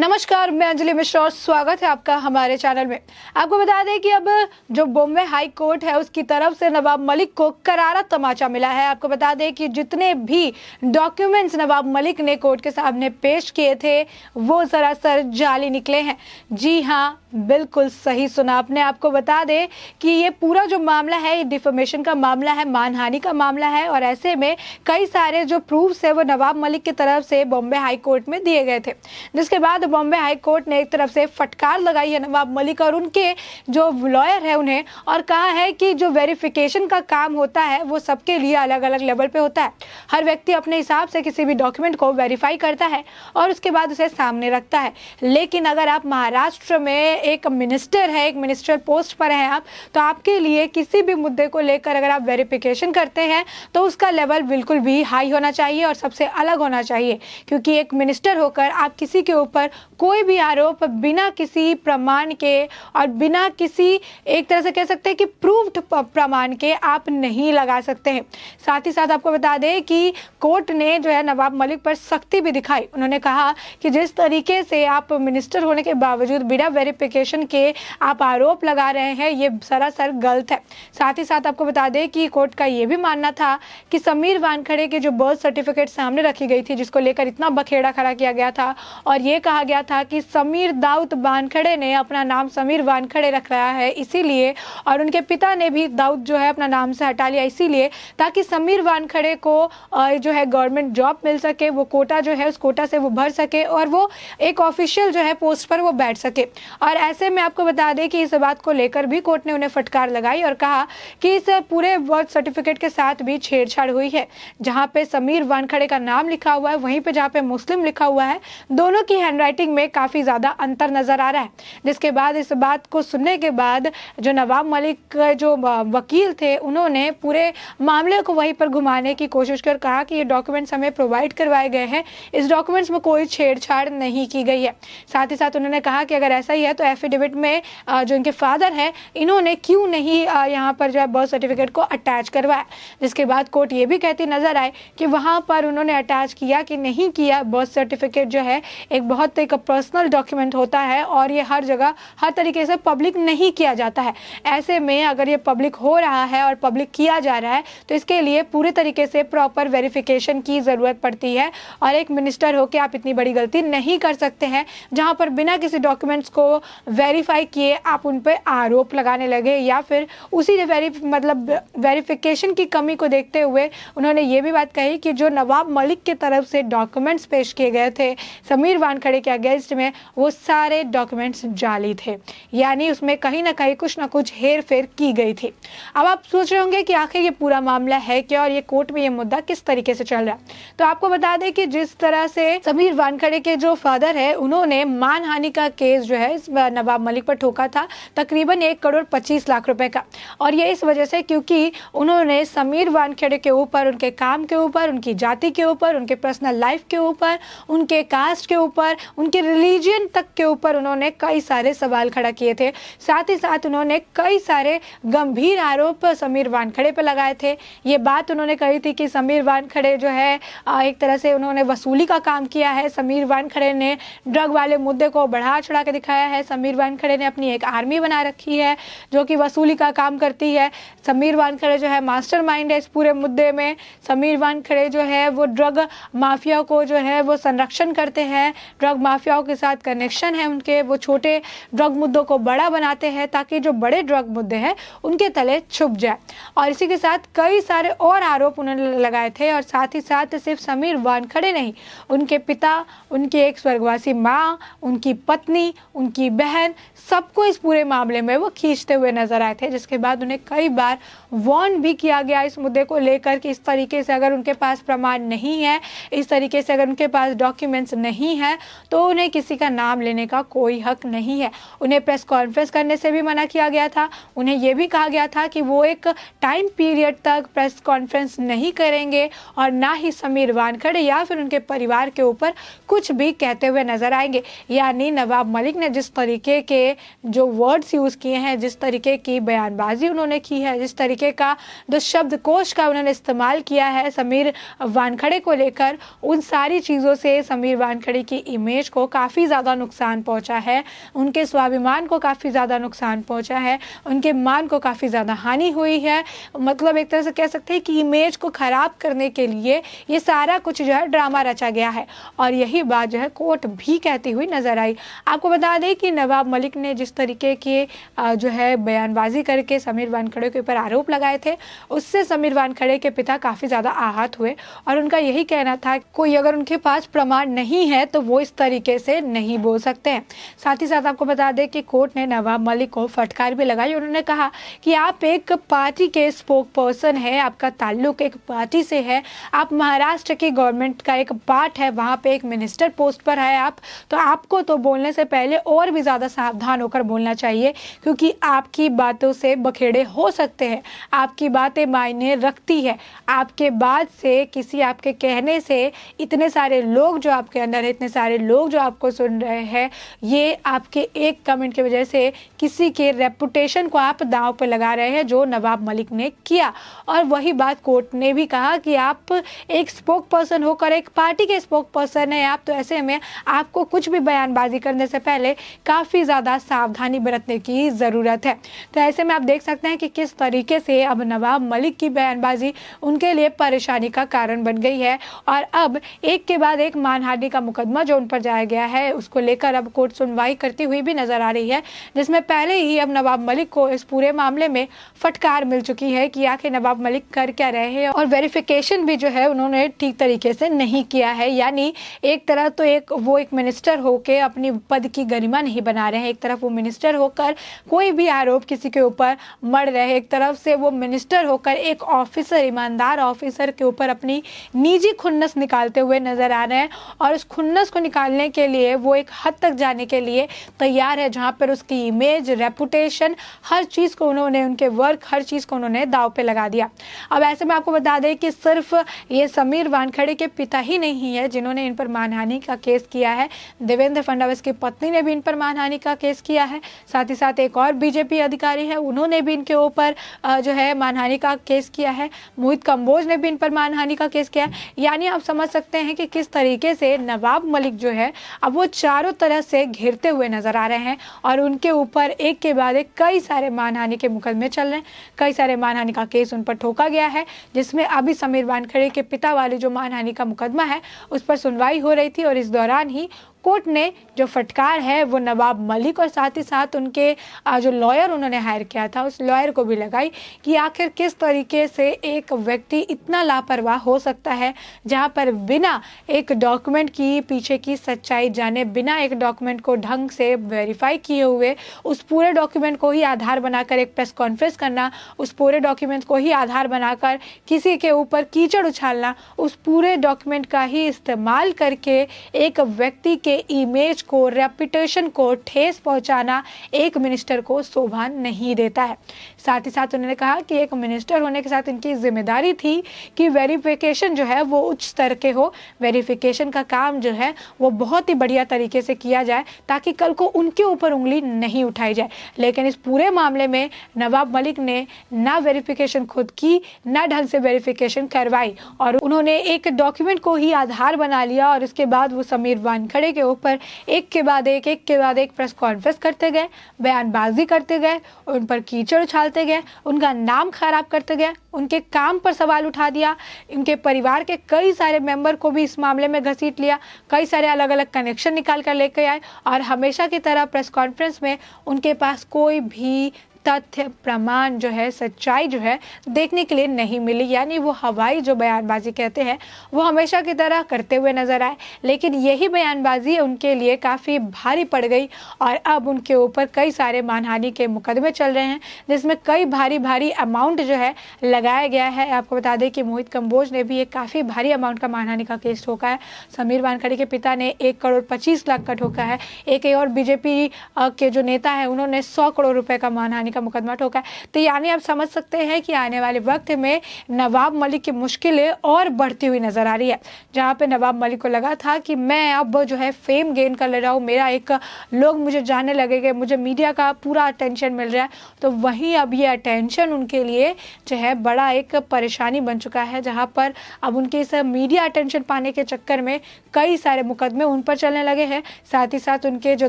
नमस्कार, मैं अंजलि मिश्रा और स्वागत है आपका हमारे चैनल में। आपको बता दें कि अब जो बॉम्बे हाई कोर्ट है उसकी तरफ से नवाब मलिक को करारा तमाचा मिला है। आपको बता दें कि जितने भी डॉक्यूमेंट्स नवाब मलिक ने कोर्ट के सामने पेश किए थे वो सरासर जाली निकले हैं। जी हाँ, बिल्कुल सही सुना आपने। आपको बता दें कि ये पूरा जो मामला है ये डिफेमेशन का मामला है, मानहानि का मामला है और ऐसे में कई सारे जो प्रूफ्स है वो नवाब मलिक की तरफ से बॉम्बे हाई कोर्ट में दिए गए थे, जिसके बाद बॉम्बे हाई कोर्ट ने एक तरफ से फटकार लगाई है नवाब मलिक और उनके जो लॉयर है उन्हें, और कहा है कि जो वेरिफिकेशन का काम होता है वो सबके लिए अलग अलग लेवल पे होता है। हर व्यक्ति अपने हिसाब से किसी भी डॉक्यूमेंट को वेरीफाई करता है और उसके बाद उसे सामने रखता है। लेकिन अगर आप महाराष्ट्र में एक मिनिस्टर है, एक मिनिस्टर पोस्ट पर हैं आप, तो आपके लिए किसी भी मुद्दे को लेकर अगर आप वेरिफिकेशन करते हैं तो उसका लेवल बिल्कुल भी हाई होना चाहिए और सबसे अलग होना चाहिए, क्योंकि एक मिनिस्टर होकर आप किसी के ऊपर कोई भी आरोप बिना किसी प्रमाण के और बिना किसी एक तरह से कह सकते हैं कि प्रूव्ड प्रमाण के आप नहीं लगा सकते हैं। साथ ही साथ आपको बता दें कि कोर्ट ने जो है नवाब मलिक पर सख्ती भी दिखाई। उन्होंने कहा कि जिस तरीके से आप मिनिस्टर होने के बावजूद बिना वेरिफिकेशन के आप आरोप लगा रहे हैं ये सरासर गलत है। साथ ही साथ आपको बता दें कि कोर्ट का ये भी मानना था कि समीर वानखेड़े के जो बर्थ सर्टिफिकेट सामने रखी गई थी, जिसको लेकर इतना बखेड़ा खड़ा किया गया था और ये कहा गया था कि समीर दाऊद वानखेड़े ने अपना नाम समीर वानखेड़े रख रहा है इसीलिए, और उनके पिता ने भी दाऊद जो है अपना नाम से हटा लिया इसीलिए, ताकि समीर वानखेड़े को जो है गवर्नमेंट जॉब मिल सके, वो कोटा जो है उस कोटा से वो भर सके और वो एक ऑफिशियल जो है पोस्ट पर वो बैठ सके। और ऐसे में आपको बता दें कि इस बात को लेकर भी कोर्ट ने उन्हें फटकार लगाई और कहा कि इस पूरे बर्थ सर्टिफिकेट के साथ भी छेड़छाड़ हुई है। जहाँ पे समीर वानखेड़े का नाम लिखा हुआ है वहीं पे जहाँ पे मुस्लिम लिखा हुआ है, दोनों की हैंडराइटिंग में काफी ज्यादा अंतर नजर आ रहा है। जिसके बाद इस बात को सुनने के बाद जो नवाब मलिक जो वकील थे उन्होंने पूरे मामले को वहीं पर घुमाने की कोशिश कर कहा कि ये डॉक्यूमेंट्स हमें प्रोवाइड करवाए गए हैं, इस डॉक्यूमेंट्स में कोई छेड़छाड़ नहीं की गई है। साथ ही साथ उन्होंने कहा कि अगर ऐसा ही है तो एफिडेविट में जो इनके फादर हैं इन्होंने क्यों नहीं यहाँ पर जो है बर्थ सर्टिफिकेट को अटैच करवाया। जिसके बाद कोर्ट ये भी कहती नजर आए कि वहाँ पर उन्होंने अटैच किया कि नहीं किया। बर्थ सर्टिफिकेट जो है एक बहुत एक पर्सनल डॉक्यूमेंट होता है और ये हर जगह हर तरीके से पब्लिक नहीं किया जाता है। ऐसे में अगर ये पब्लिक हो रहा है और पब्लिक किया जा रहा है तो इसके लिए पूरे तरीके से प्रॉपर वेरिफिकेशन की ज़रूरत पड़ती है और एक मिनिस्टर होकर आप इतनी बड़ी गलती नहीं कर सकते हैं जहां पर बिना किसी डॉक्यूमेंट्स को वेरीफाई किए आप उन पर आरोप लगाने लगे, या फिर उसी वेरिफिकेशन की कमी को देखते हुए उन्होंने ये भी बात कही कि जो नवाब मलिक की तरफ से डॉक्यूमेंट्स पेश किए गए थे समीर वानखेड़े के अगेंस्ट में वो सारे डॉक्यूमेंट्स जाली थे, यानी उसमें कहीं ना कहीं कुछ ना कुछ हेर फेर की गई थी। अब आप सोच रहे होंगे कि आखिर ये पूरा मामला है क्या और ये कोर्ट में ये मुद्दा किस तरीके से चल रहा है। तो आपको बता दें कि जिस तरह से समीर वानखेड़े के जो फादर है उन्होंने मानहानि का केस जो है इस नवाब मलिक पर ठोका था तकरीबन 1,25,00,000 रुपए का, और ये इस वजह से क्योंकि उन्होंने समीर वानखेड़े के ऊपर, उनके काम के ऊपर, उनकी जाति के ऊपर, उनके पर्सनल लाइफ के ऊपर, उनके कास्ट के ऊपर, उनके रिलीजियन तक के ऊपर उन्होंने कई सारे सवाल खड़ा किए थे। साथ ही साथ उन्होंने कई सारे गंभीर आरोप समीर वानखेड़े पर लगाए थे। ये बात उन्होंने कही थी कि समीर वानखेड़े जो है एक तरह से उन्होंने वसूली का काम किया है। समीर वानखेड़े ने ड्रग वाले मुद्दे को बढ़ा चढ़ा के दिखाया है। समीर वानखेड़े ने अपनी एक आर्मी बना रखी है जो कि वसूली का काम करती है। समीर वानखेड़े जो है मास्टरमाइंड है इस पूरे मुद्दे में। समीर वानखेड़े जो है वो ड्रग माफिया को जो है वो संरक्षण करते हैं, ड्रग माफियाओं के साथ कनेक्शन है उनके, वो छोटे ड्रग मुद्दों को बड़ा बनाते हैं ताकि जो बड़े ड्रग मुद्दे हैं उनके तले छुप जाए। और इसी के साथ कई सारे और आरोप उन्होंने लगाए थे। और साथ ही साथ सिर्फ समीर वानखेड़े नहीं, उनके पिता, उनकी एक स्वर्गवासी माँ, उनकी पत्नी, उनकी बहन, सबको इस पूरे मामले में वो खींचते हुए नजर आए थे। जिसके बाद उन्हें कई बार वार्न भी किया गया इस मुद्दे को लेकर कि इस तरीके से अगर उनके पास प्रमाण नहीं है, इस तरीके से अगर उनके पास डॉक्यूमेंट्स नहीं है तो उन्हें किसी का नाम लेने का कोई हक नहीं है। उन्हें प्रेस कॉन्फ्रेंस करने से भी मना किया गया था। उन्हें यह भी कहा गया था कि वो एक टाइम पीरियड तक प्रेस कॉन्फ्रेंस नहीं करेंगे और ना ही समीर वानखेड़े या फिर उनके परिवार के ऊपर कुछ भी कहते हुए नजर आएंगे। यानी नवाब मलिक ने जिस तरीके के जो वर्ड्स यूज़ किए हैं, जिस तरीके की बयानबाजी उन्होंने की है, जिस तरीके का जो शब्दकोश का उन्होंने इस्तेमाल किया है समीर वानखड़े को लेकर, उन सारी चीज़ों से समीर वानखड़े की इमेज को काफ़ी ज़्यादा नुकसान पहुंचा है, उनके स्वाभिमान को काफ़ी ज़्यादा नुकसान पहुंचा है, उनके मान को काफ़ी ज़्यादा हानि हुई है। मतलब एक तरह से कह सकते हैं कि इमेज को ख़राब करने के लिए ये सारा कुछ जो है ड्रामा रचा गया है, और यही बात जो है कोर्ट भी कहती हुई नजर आई। आपको बता दें कि नवाब मलिक ने जिस तरीके के जो है बयानबाजी करके समीर वानखड़े के ऊपर आरोप लगाए थे, उससे समीर वानखड़े के पिता काफ़ी ज़्यादा आहत हुए, और उनका यही कहना था कोई अगर उनके पास प्रमाण नहीं है तो वो इस तरीके से नहीं बोल सकते हैं। साथ ही साथ आपको बता दें कि कोर्ट ने नवाब मलिक को फटकार भी लगाई। उन्होंने कहा कि आप एक पार्टी के स्पोक पर्सन है, आपका ताल्लुक एक पार्टी से है, आप महाराष्ट्र की गवर्नमेंट का एक पार्ट है, वहाँ पे एक मिनिस्टर पोस्ट पर है आप, तो आपको तो बोलने से पहले और भी ज़्यादा सावधान होकर बोलना चाहिए, क्योंकि आपकी बातों से बखेड़े हो सकते हैं, आपकी बातें मायने रखती है, आपके बाद से किसी आपके कहने से इतने सारे लोग जो आपके अंदर है, इतने सारे लोग जो आपको सुन रहे हैं, ये आपके एक कमेंट की वजह से किसी के रेपुटेशन को आप दांव पर लगा रहे हैं, जो नवाब मलिक ने किया। और वही बात कोर्ट ने भी कहा कि आप एक स्पोक पर्सन होकर एक पार्टी के स्पोक पर्सन है आप, तो ऐसे में आपको कुछ भी बयानबाजी करने से पहले काफ़ी ज़्यादा सावधानी बरतने की ज़रूरत है। तो ऐसे में आप देख सकते हैं कि किस तरीके से अब नवाब मलिक की बयानबाजी उनके लिए परेशानी का कारण बन गई है, और अब एक के बाद एक मानहानि का मुकदमा जो उन पर जाया गया है, उसको लेकर अब कोर्ट सुनवाई करती हुई भी नजर आ रही है, जिसमें पहले ही अब नवाब मलिक को इस पूरे मामले में फटकार मिल चुकी है कि आखिर नवाब मलिक कर क्या रहे हैं, और वेरिफिकेशन भी जो है उन्होंने ठीक तरीके से नहीं किया है। यानी एक तरह तो वो एक मिनिस्टर होकर अपनी पद की गरिमा नहीं बना रहे हैं, एक तरफ वो मिनिस्टर होकर कोई भी आरोप किसी के ऊपर मढ़ रहे हैं, एक तरफ से वो मिनिस्टर होकर एक ऑफिसर, ईमानदार ऑफिसर के ऊपर अपनी निजी खुन्नस निकालते हुए नजर आ रहे हैं, और उस खुन्नस को निकालने के लिए वो एक हद तक जाने के लिए तैयार है जहां पर उसकी इमेज, रेपुटेशन, हर चीज़ को उन्होंने, उनके वर्क, हर चीज़ को उन्होंने दाव पे लगा दिया। अब ऐसे में आपको बता दें कि सिर्फ ये समीर वानखड़े के पिता ही नहीं है जिन्होंने इन पर मानहानि का केस किया है, देवेंद्र फडणवीस की पत्नी ने भी इन पर मानहानि का केस किया है, साथ ही साथ एक और बीजेपी अधिकारी है, उन्होंने भी इनके ऊपर जो है मानहानि का केस किया है, मोहित कंबोज ने भी इन पर मानहानि का केस किया है। यानी आप समझ सकते हैं कि किस तरीके से नवाब मलिक जो है अब वो चारों तरह से घिरते हुए नजर आ रहे हैं, और उनके ऊपर एक के बाद एक कई सारे मानहानि के मुकदमे चल रहे हैं, कई सारे मानहानि का केस उन पर ठोका गया है, जिसमें अभी समीर वानखड़े के पिता वाले जो मानहानि का मुकदमा है उस पर सुनवाई हो रही थी, और इस दौरान ही कोर्ट ने जो फटकार है वो नवाब मलिक और साथ ही साथ उनके जो लॉयर उन्होंने हायर किया था उस लॉयर को भी लगाई कि आखिर किस तरीके से एक व्यक्ति इतना लापरवाह हो सकता है, जहां पर बिना एक डॉक्यूमेंट की पीछे की सच्चाई जाने, बिना एक डॉक्यूमेंट को ढंग से वेरीफाई किए हुए उस पूरे डॉक्यूमेंट को ही आधार बनाकर एक प्रेस कॉन्फ्रेंस करना, उस पूरे डॉक्यूमेंट को ही आधार बनाकर किसी के ऊपर कीचड़ उछालना, उस पूरे डॉक्यूमेंट का ही इस्तेमाल करके एक व्यक्ति के इमेज को, रेपुटेशन को ठेस पहुंचाना एक मिनिस्टर को शोभा नहीं देता है। साथ ही साथ उन्होंने कहा कि एक मिनिस्टर होने के साथ इनकी जिम्मेदारी थी कि वेरिफिकेशन जो है वो उच्च स्तर के हो, वेरिफिकेशन का काम जो है वो बहुत ही बढ़िया तरीके से किया जाए ताकि कल को उनके ऊपर उंगली नहीं उठाई जाए। लेकिन इस पूरे मामले में नवाब मलिक ने ना वेरिफिकेशन खुद की, ना ढंग से वेरिफिकेशन करवाई, और उन्होंने एक डॉक्यूमेंट को ही आधार बना लिया, और इसके बाद वो समीर वानखड़े के ऊपर एक के बाद एक प्रेस कॉन्फ्रेंस करते गए, बयानबाजी करते गए, उन पर कीचड़ उछालते गए, उनका नाम खराब करते गए, उनके काम पर सवाल उठा दिया, उनके परिवार के कई सारे मेंबर को भी इस मामले में घसीट लिया, कई सारे अलग अलग कनेक्शन निकाल कर लेके आए, और हमेशा की तरह प्रेस कॉन्फ्रेंस में उनके पास कोई भी तथ्य, प्रमाण जो है, सच्चाई जो है देखने के लिए नहीं मिली। यानी वो हवाई जो बयानबाजी कहते हैं वो हमेशा की तरह करते हुए नजर आए, लेकिन यही बयानबाजी उनके लिए काफ़ी भारी पड़ गई, और अब उनके ऊपर कई सारे मानहानि के मुकदमे चल रहे हैं, जिसमें कई भारी अमाउंट जो है लगाया गया है। आपको बता दें कि मोहित कंबोज ने भी एक काफ़ी भारी अमाउंट का मानहानि का केस ठोका है, समीर वानखड़े के पिता ने 1,25,00,000 का ठोका है, एक और बीजेपी के जो नेता है उन्होंने 100 करोड़ रुपए का मानहानि का का मुकदमा ठोका है। तो यानी आप समझ सकते हैं कि आने वाले वक्त में नवाब मलिक की मुश्किलें और बढ़ती हुई नजर आ रही है। जहां पे नवाब मलिक को लगा था कि मैं अब जो है फेम गेन कर ले रहा हूँ, मेरा एक लोग मुझे जानने लगेंगे, मुझे मीडिया का पूरा अटेंशन मिल रहा है, तो वहीं अब ये अटेंशन उनके लिए जो है बड़ा एक परेशानी बन चुका है। जहां पर अब उनके इस मीडिया अटेंशन पाने के चक्कर में कई सारे मुकदमे उन पर चलने लगे हैं। साथ ही साथ उनके जो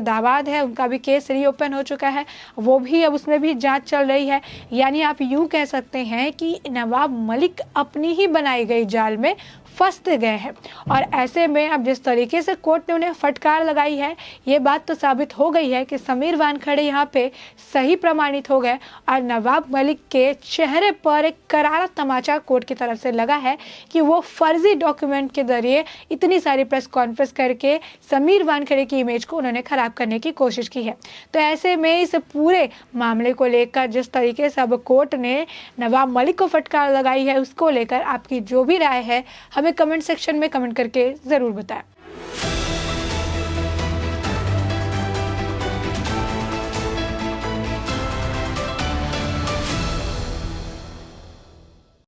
दामाद है उनका भी केस रीओपन हो चुका है, वो भी अब उसमें भी जांच चल रही है। यानी आप यूं कह सकते हैं कि नवाब मलिक अपनी ही बनाई गई जाल में फंस गए हैं। और ऐसे में अब जिस तरीके से कोर्ट ने उन्हें फटकार लगाई है, ये बात तो साबित हो गई है कि समीर वानखेड़े यहाँ पे सही प्रमाणित हो गए और नवाब मलिक के चेहरे पर एक करारा तमाचा कोर्ट की तरफ से लगा है कि वो फर्जी डॉक्यूमेंट के जरिए इतनी सारी प्रेस कॉन्फ्रेंस करके समीर वानखेड़े की इमेज को उन्होंने खराब करने की कोशिश की है। तो ऐसे में इस पूरे मामले को लेकर जिस तरीके से अब कोर्ट ने नवाब मलिक को फटकार लगाई है, उसको लेकर आपकी जो भी राय है हमें कमेंट सेक्शन में कमेंट करके ज़रूर बताएं।